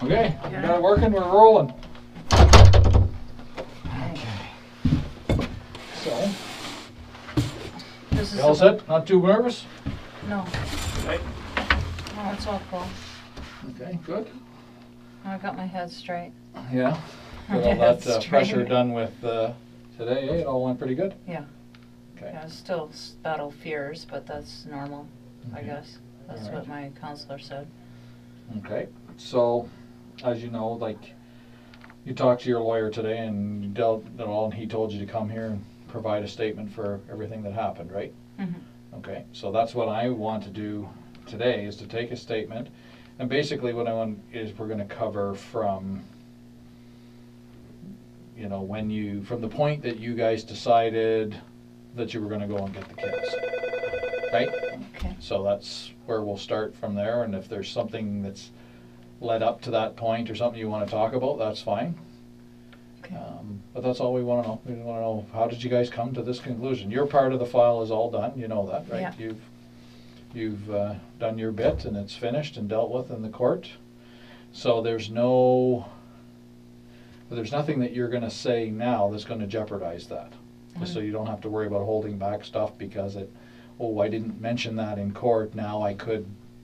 Okay, we got it working, we're rolling. Okay. So, you all set? Not too nervous? No. Okay. No, it's all cool. Okay, good. I got my head straight. Yeah. Got all that pressure done with today, eh? It all went pretty good? Yeah. Okay. Yeah, still battle fears, but that's normal, I Okay. guess. That's what my counselor said. Okay. So, as you know, like, you talked to your lawyer today and you dealt it all, and he told you to come here and provide a statement for everything that happened, right? Mm-hmm. Okay. So that's what I want to do today, is to take a statement, and basically what I want is we're going to cover from, you know, when you, from the point that you guys decided that you were going to go and get the kids, right? Okay. So that's where we'll start from there, and if there's something that's led up to that point or something you want to talk about, that's fine. Okay. But that's all we want to know. We want to know, how did you guys come to this conclusion? Your part of the file is all done, you know that, right? Yeah. You've done your bit and it's finished and dealt with in the court. So there's nothing that you're going to say now that's going to jeopardize that. Mm-hmm. So you don't have to worry about holding back stuff because I didn't mention that in court, now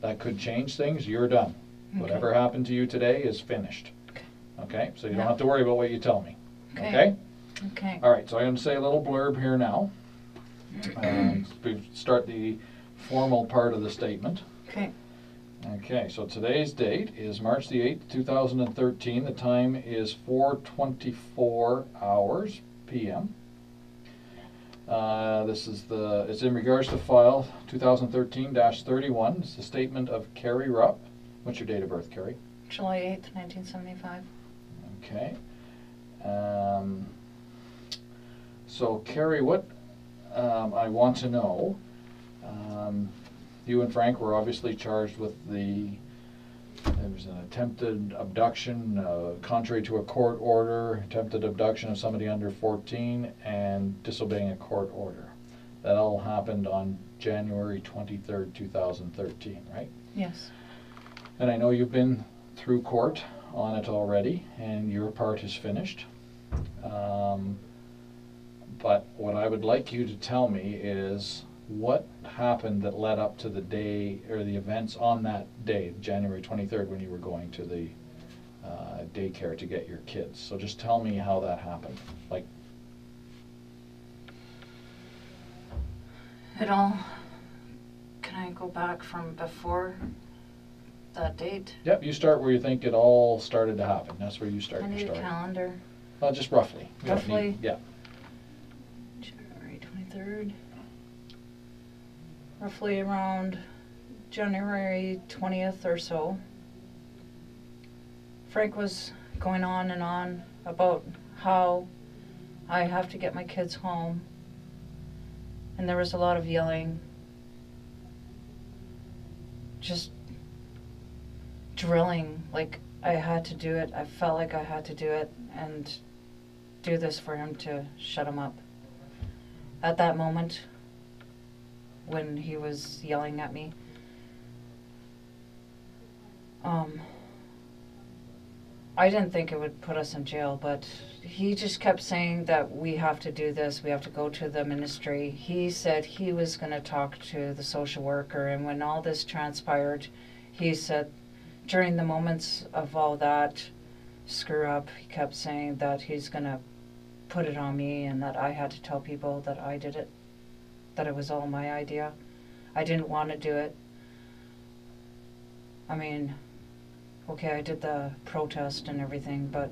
that could change things. You're done. Okay. Whatever happened to you today is finished. Okay? So you don't have to worry about what you tell me. Okay? Okay. All right, so I'm going to say a little blurb here now. We start the formal part of the statement. Okay. Okay, so today's date is March the 8th, 2013. The time is 4:24 hours p.m. It's in regards to file 2013-31. It's the statement of Carrie Rupf. What's your date of birth, Carrie? July 8th, 1975. Okay. So, Carrie, what I want to know, you and Frank were obviously charged with there was an attempted abduction, contrary to a court order, attempted abduction of somebody under 14, and disobeying a court order. That all happened on January 23rd, 2013, right? Yes. And I know you've been through court on it already, and your part is finished. But what I would like you to tell me is what happened that led up to the day, or the events on that day, January 23rd, when you were going to the daycare to get your kids. So just tell me how that happened. Like, can I go back from before that date? Yep, you start where you think it all started to happen. That's where you start. I need a calendar. Well, just roughly. Roughly? Yeah. January 23rd. Roughly around January 20th or so. Frank was going on and on about how I have to get my kids home. And there was a lot of yelling. Just drilling, like I had to do it. I felt like I had to do it and do this for him to shut him up. At that moment, when he was yelling at me, I didn't think it would put us in jail, but he just kept saying that we have to do this, we have to go to the ministry. He said he was going to talk to the social worker, and when all this transpired, he said during the moments of all that screw up, he kept saying that he's going to put it on me and that I had to tell people that I did it, that it was all my idea. I didn't want to do it. I mean, okay, I did the protest and everything, but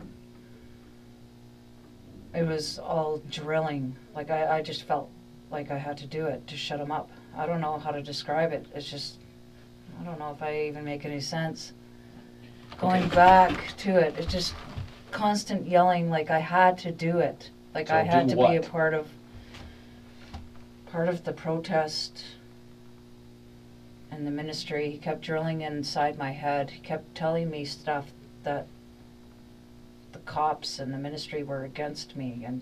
it was all drilling. Like, I just felt like I had to do it to shut him up. I don't know how to describe it. It's just, I don't know if I even make any sense. Going back to it, it's just constant yelling like I had to do it. Like So I had to what? be a part of the protest and the ministry. He kept drilling inside my head. He kept telling me stuff that the cops and the ministry were against me and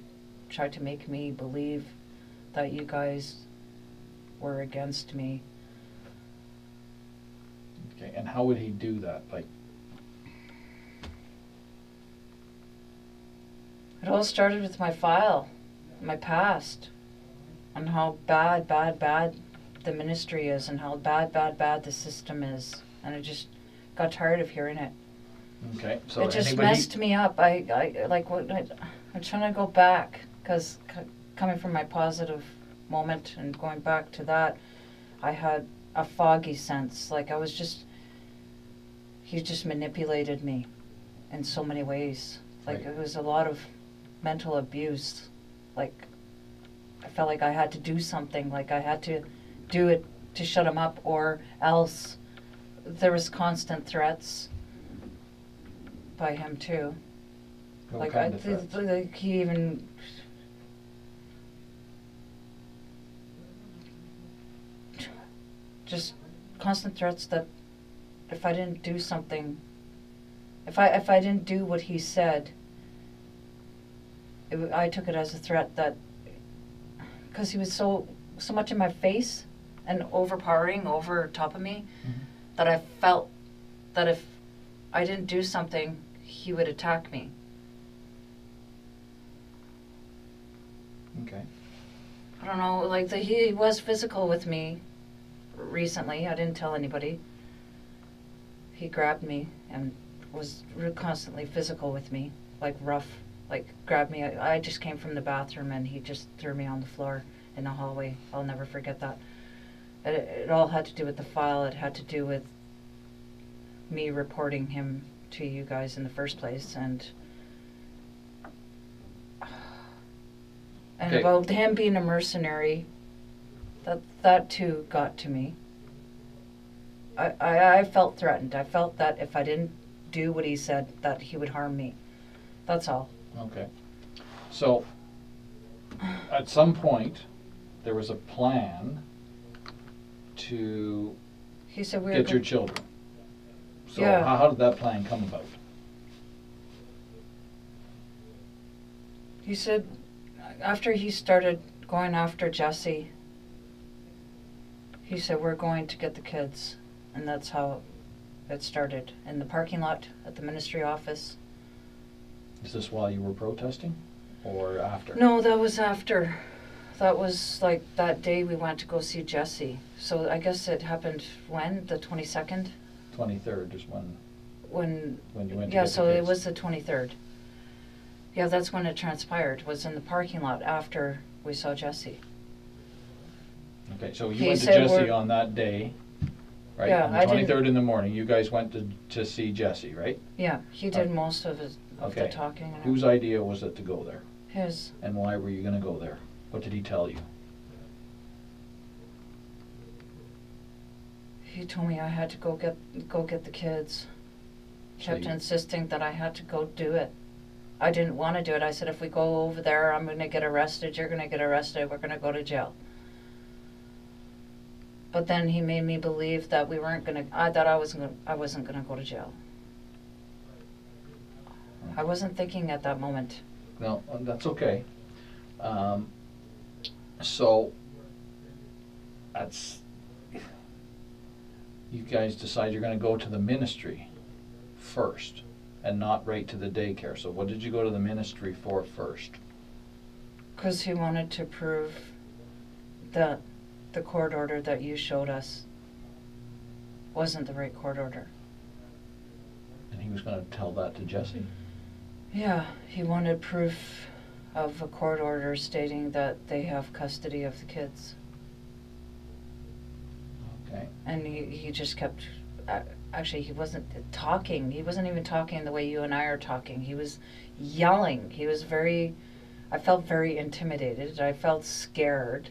tried to make me believe that you guys were against me. Okay, and how would he do that? Like, It all started with my file, my past, and how bad the ministry is, and how bad the system is. And I just got tired of hearing it. okay, so It just anybody, messed me up. I'm trying to go back, because coming from my positive moment and going back to that, I had a foggy sense. Like he just manipulated me in so many ways. Like Right. it was a lot of mental abuse. Like I felt like I had to do something, like I had to do it to shut him up, or else. There was constant threats by him too. what Like kind of threats? like he even just constant threats that if I didn't do something, if I didn't do what he said, I took it as a threat, that because he was so much in my face and overpowering over top of me, Mhm. that I felt that if I didn't do something, he would attack me. Okay. I don't know, like he was physical with me recently. I didn't tell anybody. He grabbed me and was constantly physical with me, like rough, like grabbed me. I just came from the bathroom and he just threw me on the floor in the hallway. I'll never forget that. It all had to do with the file. It had to do with me reporting him to you guys in the first place, and Okay. about him being a mercenary. That too got to me. I felt threatened. I felt that if I didn't do what he said, that he would harm me. That's all. Okay. So, at some point, there was a plan to He said we were get your children. So Yeah. how did that plan come about? He said after he started going after Jesse, he said we're going to get the kids, and that's how it started, in the parking lot at the ministry office. Is this while you were protesting or after? No, that was after. That was like that day we went to go see Jesse. So I guess it happened when? The 22nd? 23rd is when When you went to Yeah, get so the it kids. was the 23rd. Yeah, that's when it transpired, was in the parking lot after we saw Jesse. Okay, so you He went to said Jesse we're- on that day, right? Yeah, On the I didn't- 23rd in the morning, you guys went to see Jesse, right? Yeah, he did most of the Okay. talking. And Whose idea was it to go there? His. And why were you going to go there? What did he tell you? He told me I had to go get the kids. So Kept you- insisting that I had to go do it. I didn't want to do it. I said, if we go over there, I'm going to get arrested. You're going to get arrested. We're going to go to jail. But then he made me believe that we weren't going to. I wasn't going to go to jail. I wasn't thinking at that moment. No, that's okay. So, that's, you guys decide you're going to go to the ministry first and not right to the daycare. So what did you go to the ministry for first? Because he wanted to prove that the court order that you showed us wasn't the right court order. And he was going to tell that to Jesse? Yeah, he wanted proof of a court order stating that they have custody of the kids. Okay. And he just kept, actually he wasn't talking. He wasn't even talking the way you and I are talking. He was yelling. He was I felt very intimidated. I felt scared.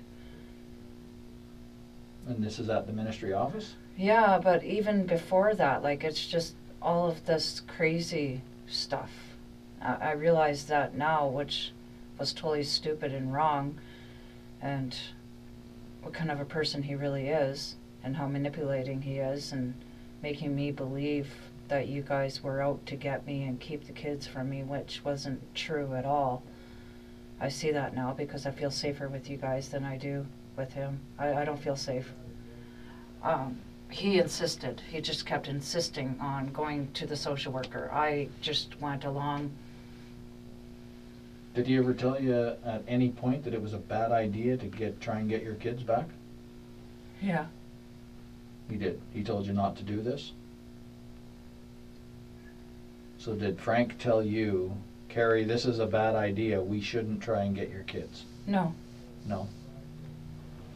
And this is at the ministry office? Yeah, but even before that, like, it's just all of this crazy stuff. I realize that now, which was totally stupid and wrong, and what kind of a person he really is, and how manipulating he is, and making me believe that you guys were out to get me and keep the kids from me, which wasn't true at all. I see that now because I feel safer with you guys than I do with him. I don't feel safe. He insisted. He just kept insisting on going to the social worker. I just went along. Did he ever tell you at any point that it was a bad idea to try and get your kids back? Yeah. He did. He told you not to do this? So did Frank tell you, Carrie, this is a bad idea, we shouldn't try and get your kids? No. No?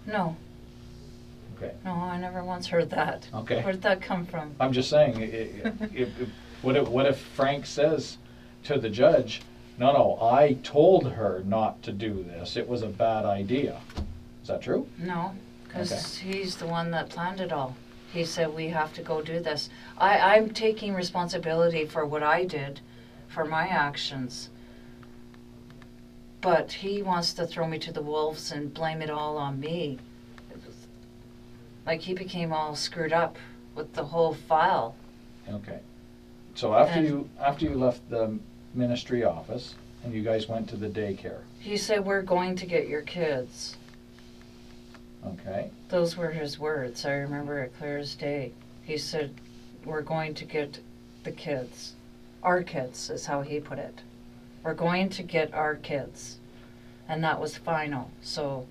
No. Okay. No, I never once heard that. Okay. Where did that come from? I'm just saying, what if Frank says to the judge, no, I told her not to do this, it was a bad idea. Is that true? No, because Okay. he's the one that planned it all. He said, we have to go do this. I'm taking responsibility for what I did, for my actions. But he wants to throw me to the wolves and blame it all on me. Like, he became all screwed up with the whole file. Okay. So after you left the ministry office and you guys went to the daycare. He said, we're going to get your kids. Okay. Those were his words. I remember it clear as day. He said, we're going to get the kids. Our kids is how he put it. We're going to get our kids. And that was final. So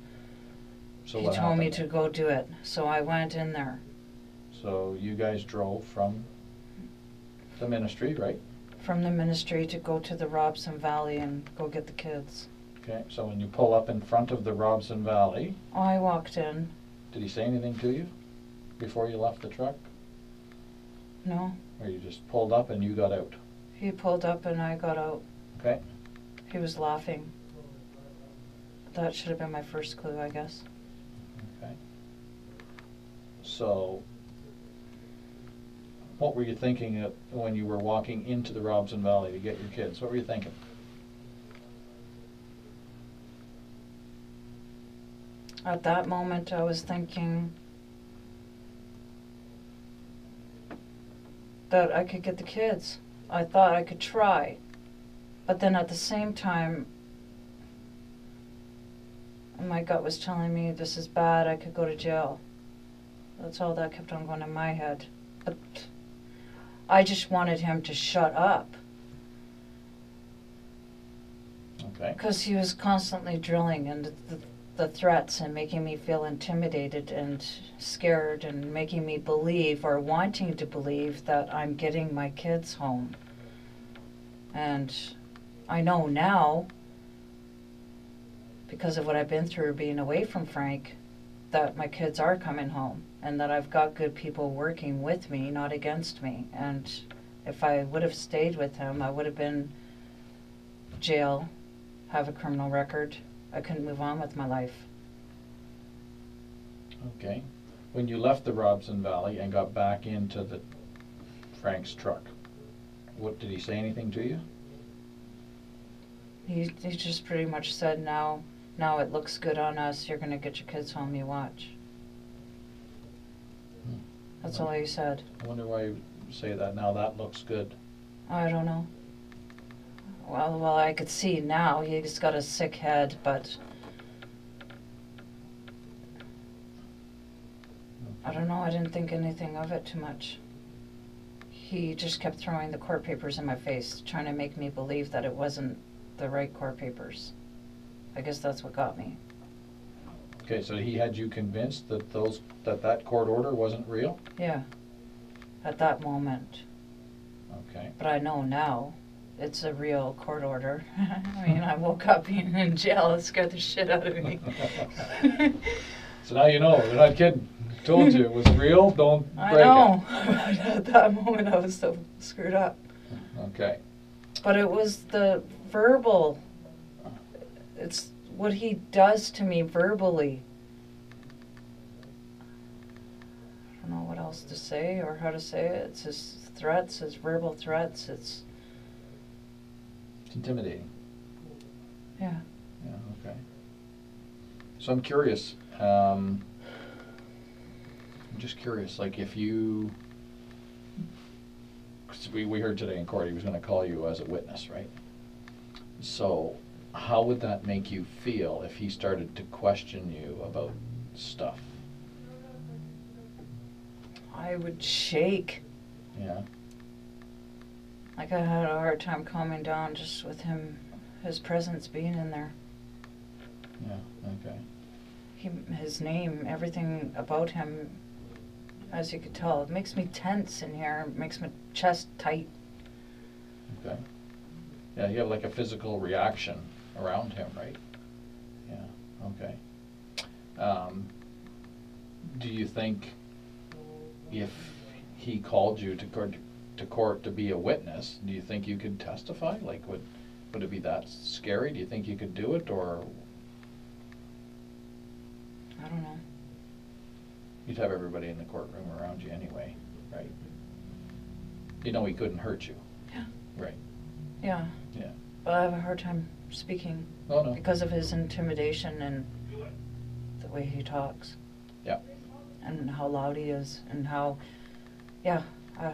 he what told me happened to then? go do it. So I went in there. So you guys drove from the ministry, right? From the ministry to go to the Robson Valley and go get the kids. Okay, so when you pull up in front of the Robson Valley, Oh, I walked in. did he say anything to you before you left the truck? No. Or you just pulled up and you got out? He pulled up and I got out. Okay. He was laughing. That should have been my first clue, I guess. Okay. So, what were you thinking when you were walking into the Robson Valley to get your kids? What were you thinking? At that moment, I was thinking that I could get the kids. I thought I could try. But then at the same time, my gut was telling me this is bad, I could go to jail. That's all that kept on going in my head. But I just wanted him to shut up. Okay. Because he was constantly drilling and the threats and making me feel intimidated and scared and making me believe or wanting to believe that I'm getting my kids home. And I know now, because of what I've been through being away from Frank, that my kids are coming home and that I've got good people working with me, not against me. And if I would have stayed with him, I would have been jail, have a criminal record. I couldn't move on with my life. Okay. When you left the Robson Valley and got back into Frank's truck, what did he say anything to you? He just pretty much said, now it looks good on us, you're going to get your kids home, you watch. That's all he said. I wonder why you say that now. That looks good. I don't know. Well, I could see now. He's got a sick head, but I don't know. I didn't think anything of it too much. He just kept throwing the court papers in my face, trying to make me believe that it wasn't the right court papers. I guess that's what got me. Okay, so he had you convinced that that court order wasn't real? Yeah, at that moment. Okay. But I know now it's a real court order. I mean, I woke up being in jail. It scared the shit out of me. So now you know. They're not kidding. Told you it was real. Don't break it. I know. At that moment, I was so screwed up. Okay. But it was the verbal. It's what he does to me verbally. I don't know what else to say or how to say it. It's his threats, his verbal threats. It's intimidating. Yeah. Yeah, okay. So I'm curious. I'm just curious, like if you, 'cause we heard today in court he was going to call you as a witness, right? So how would that make you feel if he started to question you about stuff? I would shake. Yeah. Like I had a hard time calming down just with him, his presence being in there. Yeah, okay. His name, everything about him, as you could tell, it makes me tense in here. It makes my chest tight. Okay. Yeah, you have like a physical reaction around him, right? Yeah, okay. Do you think if he called you to court to be a witness, do you think you could testify? Like, would it be that scary? Do you think you could do it, or? I don't know. You'd have everybody in the courtroom around you anyway, right? You know he couldn't hurt you. Yeah. Right. Yeah. Yeah. But I have a hard time speaking. Oh, no. Because of his intimidation and the way he talks. Yeah. And how loud he is and how, yeah, I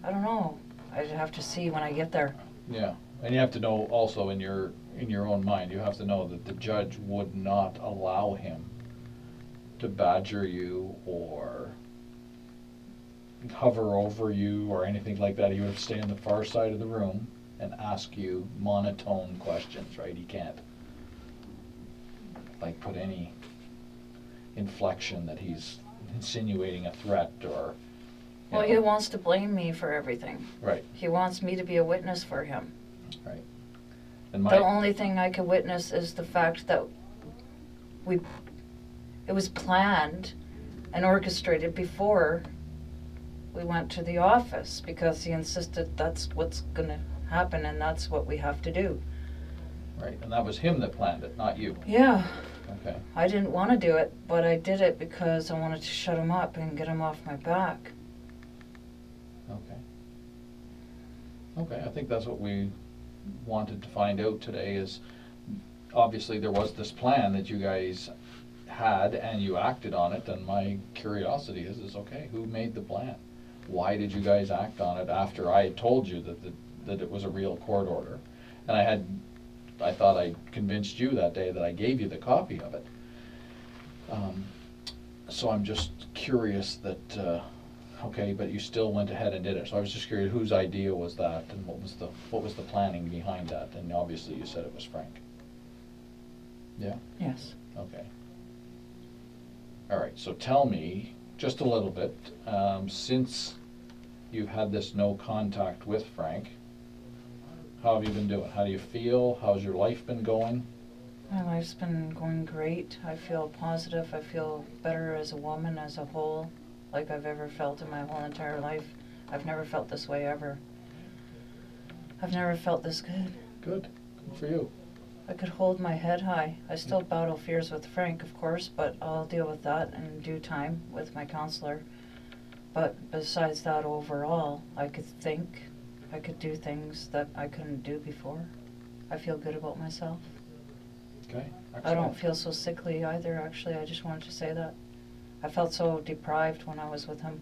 don't know. I'd have to see when I get there. Yeah, and you have to know also in your own mind, you have to know that the judge would not allow him to badger you or hover over you or anything like that. He would stay on the far side of the room and ask you monotone questions, right? He can't like put any inflection that he's insinuating a threat or. Well, he wants to blame me for everything. Right. He wants me to be a witness for him. Right. And the only thing I could witness is the fact that it was planned and orchestrated before we went to the office, because he insisted that's what's going to happen and that's what we have to do. Right, and that was him that planned it, not you. Yeah. Okay. I didn't want to do it, but I did it because I wanted to shut him up and get him off my back. Okay. Okay, I think that's what we wanted to find out today is, obviously there was this plan that you guys had and you acted on it, and my curiosity is okay, who made the plan? Why did you guys act on it after I had told you that it was a real court order? And I thought I convinced you that day that I gave you the copy of it. So I'm just curious that, okay, but you still went ahead and did it. So I was just curious whose idea was that and what was the planning behind that? And obviously you said it was Frank. Yeah? Yes. Okay. All right, so tell me just a little bit, since you've had this no contact with Frank, how have you been doing? How do you feel? How's your life been going? My life's been going great. I feel positive. I feel better as a woman as a whole, like I've ever felt in my whole entire life. I've never felt this way ever. I've never felt this good. Good. Good for you. I could hold my head high. I still battle fears with Frank, of course, but I'll deal with that in due time with my counselor. But besides that, overall, I could think. I could do things that I couldn't do before. I feel good about myself. Okay. Excellent. I don't feel so sickly either, actually. I just wanted to say that. I felt so deprived when I was with him.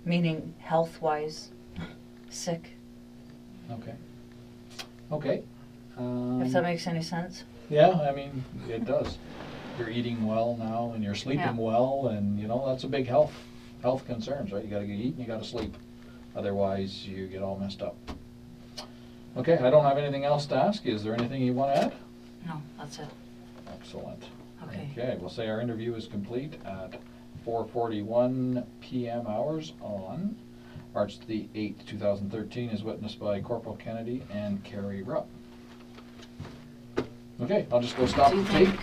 Meaning health-wise. Sick. Okay. Okay. If that makes any sense. Yeah, I mean, it does. You're eating well now and you're sleeping well, and you know, that's a big health concerns, right? You gotta eat and you gotta sleep. Otherwise, you get all messed up. Okay, I don't have anything else to ask you. Is there anything you want to add? No, that's it. Excellent. Okay. Okay, we'll say our interview is complete at 4:41 p.m. hours on March the 8th, 2013, as witnessed by Corporal Kennedy and Carrie Rupf. Okay, I'll just go stop the tape.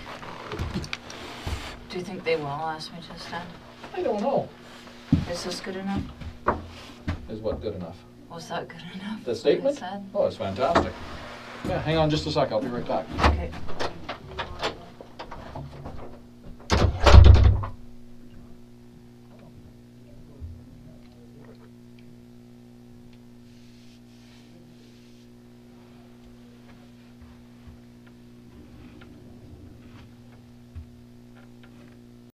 Do you think they will ask me to stand? I don't know. Is this good enough? Is what good enough? Was that good enough? The statement? I said? Oh, it's fantastic. Yeah, hang on just a sec. I'll be right back. Okay.